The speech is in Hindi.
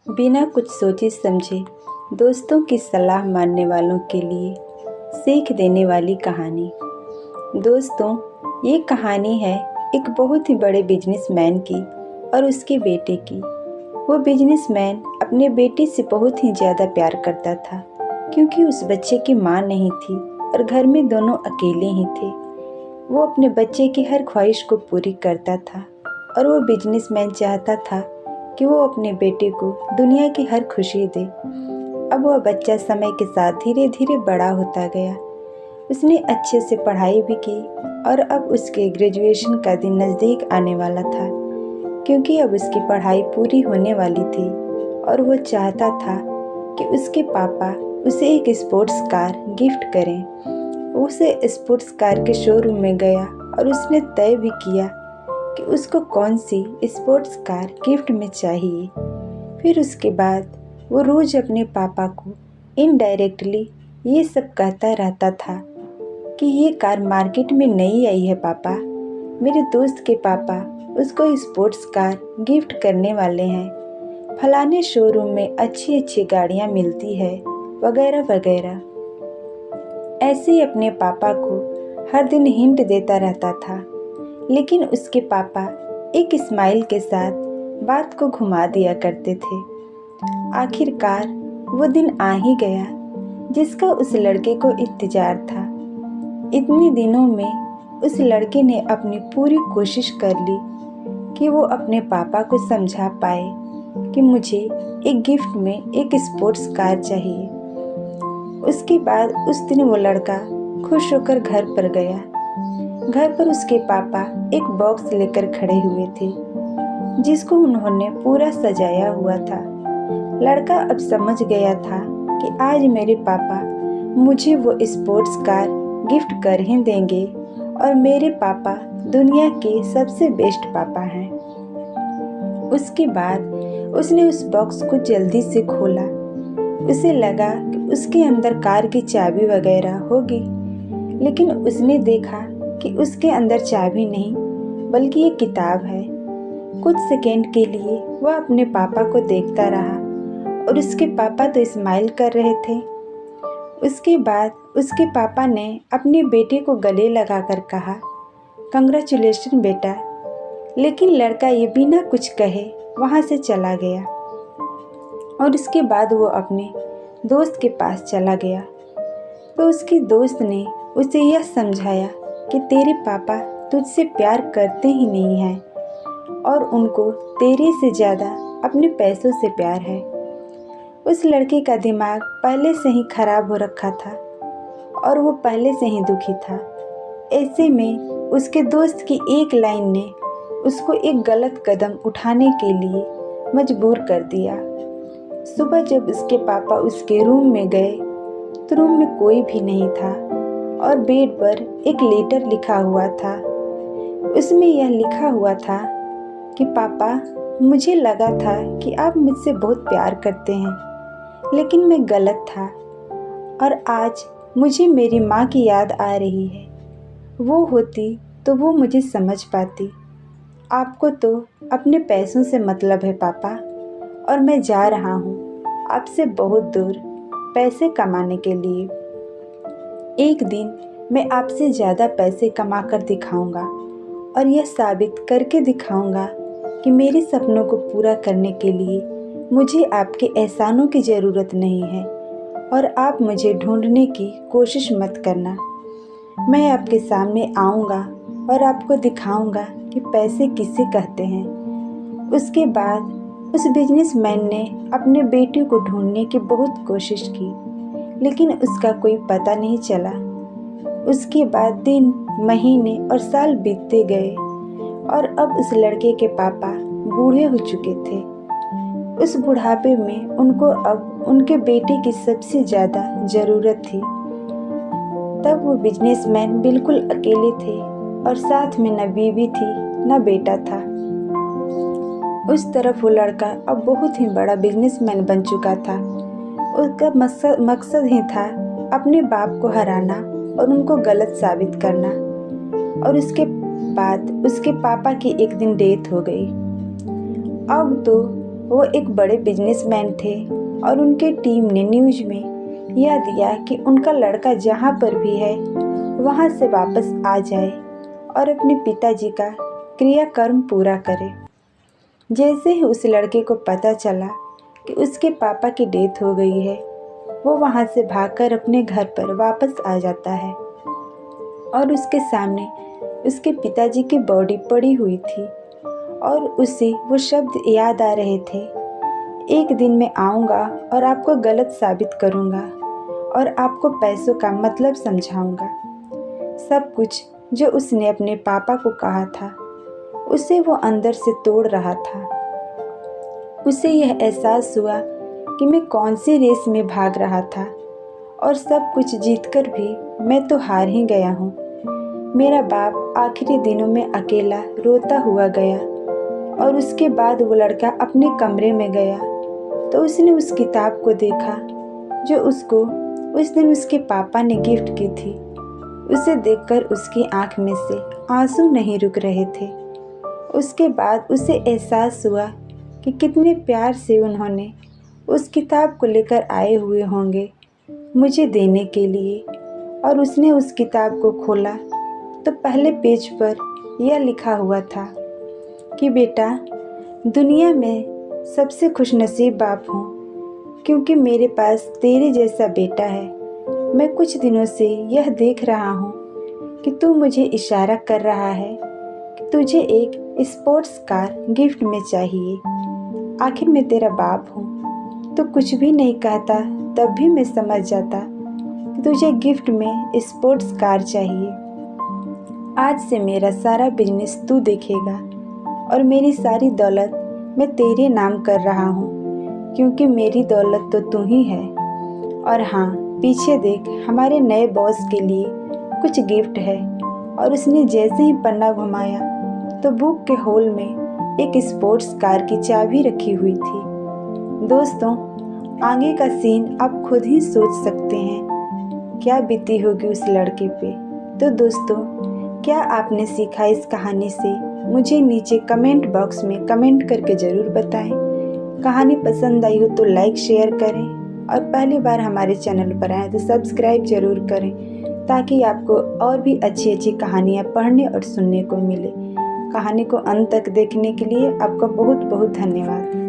बिना कुछ सोचे समझे दोस्तों की सलाह मानने वालों के लिए सीख देने वाली कहानी। दोस्तों, ये कहानी है एक बहुत ही बड़े बिजनेसमैन की और उसके बेटे की। वो बिजनेसमैन अपने बेटे से बहुत ही ज़्यादा प्यार करता था, क्योंकि उस बच्चे की माँ नहीं थी और घर में दोनों अकेले ही थे। वो अपने बच्चे की हर ख्वाहिश को पूरी करता था और वो बिजनेसमैन चाहता था कि वो अपने बेटे को दुनिया की हर खुशी दे। अब वह बच्चा समय के साथ धीरे धीरे बड़ा होता गया। उसने अच्छे से पढ़ाई भी की और अब उसके ग्रेजुएशन का दिन नज़दीक आने वाला था, क्योंकि अब उसकी पढ़ाई पूरी होने वाली थी और वो चाहता था कि उसके पापा उसे एक स्पोर्ट्स कार गिफ्ट करें। उसे स्पोर्ट्स कार के शोरूम में गया और उसने तय भी किया कि उसको कौन सी स्पोर्ट्स कार गिफ्ट में चाहिए। फिर उसके बाद वो रोज़ अपने पापा को इनडायरेक्टली ये सब कहता रहता था कि ये कार मार्केट में नई आई है पापा, मेरे दोस्त के पापा उसको स्पोर्ट्स कार गिफ्ट करने वाले हैं, फलाने शोरूम में अच्छी अच्छी गाड़ियाँ मिलती है, वगैरह वगैरह। ऐसे ही अपने पापा को हर दिन हिंट देता रहता था, लेकिन उसके पापा एक स्माइल के साथ बात को घुमा दिया करते थे। आखिरकार वो दिन आ ही गया जिसका उस लड़के को इंतजार था। इतने दिनों में उस लड़के ने अपनी पूरी कोशिश कर ली कि वो अपने पापा को समझा पाए कि मुझे एक गिफ्ट में एक स्पोर्ट्स कार चाहिए। उसके बाद उस दिन वो लड़का खुश होकर घर पर गया। घर पर उसके पापा एक बॉक्स लेकर खड़े हुए थे, जिसको उन्होंने पूरा सजाया हुआ था। लड़का अब समझ गया था कि आज मेरे पापा मुझे वो स्पोर्ट्स कार गिफ्ट कर ही देंगे और मेरे पापा दुनिया के सबसे बेस्ट पापा हैं। उसके बाद उसने उस बॉक्स को जल्दी से खोला। उसे लगा कि उसके अंदर कार की चाबी वगैरह होगी, लेकिन उसने देखा कि उसके अंदर चाबी नहीं बल्कि एक किताब है। कुछ सेकंड के लिए वह अपने पापा को देखता रहा और उसके पापा तो स्माइल कर रहे थे। उसके बाद उसके पापा ने अपने बेटे को गले लगाकर कहा, कंग्रेचुलेशन बेटा। लेकिन लड़का ये बिना कुछ कहे वहाँ से चला गया और उसके बाद वो अपने दोस्त के पास चला गया। तो उसके दोस्त ने उसे यह समझाया कि तेरे पापा तुझसे प्यार करते ही नहीं हैं और उनको तेरे से ज़्यादा अपने पैसों से प्यार है। उस लड़के का दिमाग पहले से ही खराब हो रखा था और वो पहले से ही दुखी था। ऐसे में उसके दोस्त की एक लाइन ने उसको एक गलत कदम उठाने के लिए मजबूर कर दिया। सुबह जब उसके पापा उसके रूम में गए तो रूम में कोई भी नहीं था और बेड पर एक लेटर लिखा हुआ था। उसमें यह लिखा हुआ था कि पापा, मुझे लगा था कि आप मुझसे बहुत प्यार करते हैं, लेकिन मैं गलत था और आज मुझे मेरी माँ की याद आ रही है। वो होती तो वो मुझे समझ पाती। आपको तो अपने पैसों से मतलब है पापा, और मैं जा रहा हूँ आपसे बहुत दूर पैसे कमाने के लिए। एक दिन मैं आपसे ज़्यादा पैसे कमा कर दिखाऊंगा और यह साबित करके दिखाऊंगा कि मेरे सपनों को पूरा करने के लिए मुझे आपके एहसानों की ज़रूरत नहीं है और आप मुझे ढूंढने की कोशिश मत करना। मैं आपके सामने आऊँगा और आपको दिखाऊंगा कि पैसे किसे कहते हैं। उसके बाद उस बिजनेसमैन ने अपने बेटे को ढूंढने की बहुत कोशिश की, लेकिन उसका कोई पता नहीं चला। उसके बाद दिन, महीने और साल बीतते गए और अब उस लड़के के पापा बूढ़े हो चुके थे। उस बुढ़ापे में उनको अब उनके बेटे की सबसे ज़्यादा ज़रूरत थी। तब वो बिजनेसमैन बिल्कुल अकेले थे और साथ में न बीवी थी न बेटा था। उस तरफ वो लड़का अब बहुत ही बड़ा बिजनेसमैन बन चुका था। उसका मकसद ही था अपने बाप को हराना और उनको गलत साबित करना। और उसके बाद उसके पापा की एक दिन डेथ हो गई। अब तो वो एक बड़े बिजनेसमैन थे और उनके टीम ने न्यूज़ में यह दिया कि उनका लड़का जहाँ पर भी है वहाँ से वापस आ जाए और अपने पिताजी का क्रियाकर्म पूरा करे। जैसे ही उस लड़के को पता चला कि उसके पापा की डेथ हो गई है, वो वहाँ से भागकर अपने घर पर वापस आ जाता है और उसके सामने उसके पिताजी की बॉडी पड़ी हुई थी और उसे वो शब्द याद आ रहे थे, एक दिन मैं आऊँगा और आपको गलत साबित करूँगा और आपको पैसों का मतलब समझाऊँगा। सब कुछ जो उसने अपने पापा को कहा था उसे वो अंदर से तोड़ रहा था। उसे यह एहसास हुआ कि मैं कौन सी रेस में भाग रहा था और सब कुछ जीतकर भी मैं तो हार ही गया हूँ। मेरा बाप आखिरी दिनों में अकेला रोता हुआ गया और उसके बाद वो लड़का अपने कमरे में गया तो उसने उस किताब को देखा जो उसको उस दिन उसके पापा ने गिफ्ट की थी। उसे देखकर उसकी आंख में से आंसू नहीं रुक रहे थे। उसके बाद उसे एहसास हुआ कि कितने प्यार से उन्होंने उस किताब को लेकर आए हुए होंगे मुझे देने के लिए। और उसने उस किताब को खोला तो पहले पेज पर यह लिखा हुआ था कि बेटा, दुनिया में सबसे खुशनसीब बाप हूँ क्योंकि मेरे पास तेरे जैसा बेटा है। मैं कुछ दिनों से यह देख रहा हूँ कि तू मुझे इशारा कर रहा है कि तुझे एक स्पोर्ट्स कार गिफ्ट में चाहिए। आखिर मैं तेरा बाप हूँ तो कुछ भी नहीं कहता तब भी मैं समझ जाता कि तुझे गिफ्ट में स्पोर्ट्स कार चाहिए। आज से मेरा सारा बिजनेस तू देखेगा और मेरी सारी दौलत मैं तेरे नाम कर रहा हूँ क्योंकि मेरी दौलत तो तू ही है। और हाँ, पीछे देख, हमारे नए बॉस के लिए कुछ गिफ्ट है। और उसने जैसे ही पन्ना घुमाया तो बुक के होल में एक स्पोर्ट्स कार की चाबी रखी हुई थी। दोस्तों, आगे का सीन आप खुद ही सोच सकते हैं क्या बीती होगी उस लड़के पे। तो दोस्तों, क्या आपने सीखा इस कहानी से? मुझे नीचे कमेंट बॉक्स में कमेंट करके ज़रूर बताएं। कहानी पसंद आई हो तो लाइक शेयर करें और पहली बार हमारे चैनल पर आएँ तो सब्सक्राइब ज़रूर करें ताकि आपको और भी अच्छी अच्छी कहानियाँ पढ़ने और सुनने को मिले। कहानी को अंत तक देखने के लिए आपका बहुत बहुत धन्यवाद।